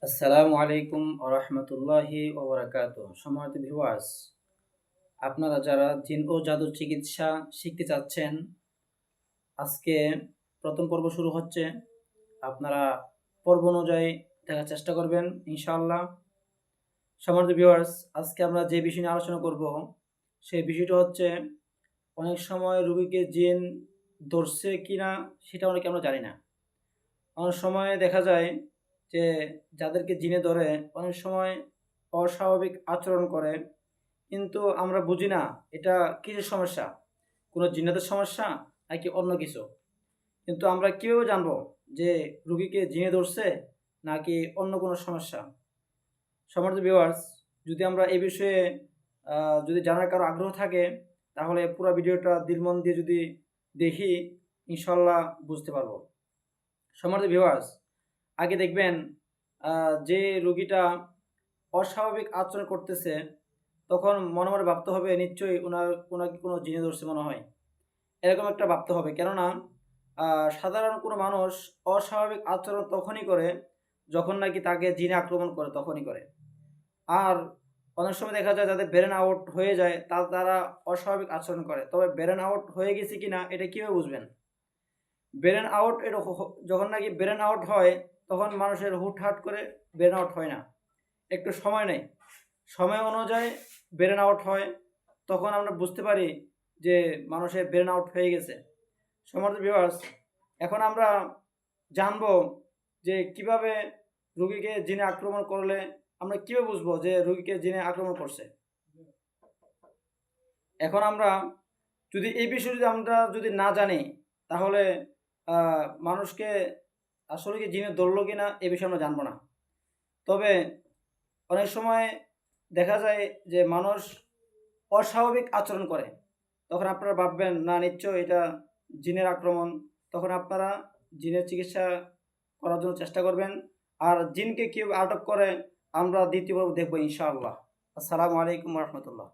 আসসালামু আলাইকুম আরহামতুল্লাহি ওবরাকাতুহ। সম্মানিত ভিউয়ার্স, আপনারা যারা জিন ও জাদুর চিকিৎসা শিখতে চাচ্ছেন, আজকে প্রথম পর্ব শুরু হচ্ছে। আপনারা পর্ব অনুযায়ী দেখার চেষ্টা করবেন ইনশাআল্লাহ। সম্মানিত ভিউয়ার্স, আজকে আমরা যে বিষয় নিয়ে আলোচনা করব সেই বিষয়টা হচ্ছে, অনেক সময় রোগীকে জিন ধরছে কিনা সেটা অনেকে আমরা জানি না। অনেক সময় দেখা যায় যে যাদেরকে জিনে ধরে অনেক সময় অস্বাভাবিক আচরণ করে, কিন্তু আমরা বুঝি না এটা কিসের সমস্যা, কোনো জিন্নাতের সমস্যা নাকি অন্য কিছু। কিন্তু আমরা কীভাবে জানবো যে রুগীকে জিনে ধরছে নাকি অন্য কোনো সমস্যা? সম্মানিত ভিউয়ার্স, যদি আমরা এই বিষয়ে যদি জানার কারো আগ্রহ থাকে, তাহলে পুরো ভিডিওটা দিল মন দিয়ে যদি দেখি, ইনশাল্লাহ বুঝতে পারবো। সম্মানিত ভিউয়ার্স, আগে দেখবেন যে রোগীটা অস্বাভাবিক আচরণ করতেছে, তখন মনে মনে ভাবতে হবে নিশ্চয়ই ওনাকে কোনো জিনে ধরছে মনে হয়, এরকম একটা ভাবতে হবে। কেননা সাধারণ কোনো মানুষ অস্বাভাবিক আচরণ তখনই করে যখন নাকি তাকে জিনে আক্রমণ করে, তখনই করে। আর অনেক সময় দেখা যায় যাদের ব্রেন আউট হয়ে যায় তারা অস্বাভাবিক আচরণ করে। তবে ব্রেন আউট হয়ে গেছে কিনা এটা কীভাবে বুঝবেন? ব্রেন আউট এটা যখন নাকি ব্রেন আউট হয়, তখন মানুষের হুটহাট করে ব্রেন আউট হয় না, একটু সময় নেয়, সময় অনুযায়ী ব্রেন আউট হয়। তখন আমরা বুঝতে পারি যে মানুষের ব্রেন আউট হয়ে গেছে। সম্মানিত ভিউয়ার্স, এখন আমরা জানবো যে কিভাবে রোগীকে জিনে আক্রমণ করলে আমরা কীভাবে বুঝবো যে রোগীকে জিনে আক্রমণ করছে। এখন আমরা যদি এই বিষয়ে আমরা যদি না জানি, তাহলে মানুষকে আসলে কি জিনে ধরলো কিনা এ বিষয়ে আমরা জানবো না। তবে অনেক সময় দেখা যায় যে মানুষ অস্বাভাবিক আচরণ করে, তখন আপনারা ভাববেন না নিশ্চয় এটা জিনের আক্রমণ। তখন আপনারা জিনের চিকিৎসা করার জন্য চেষ্টা করবেন। আর জিনকে কীভাবে আটক করে আমরা দ্বিতীয় পর্ব দেখবো ইনশাআল্লাহ। আসসালামু আলাইকুম রহমতুল্লাহ।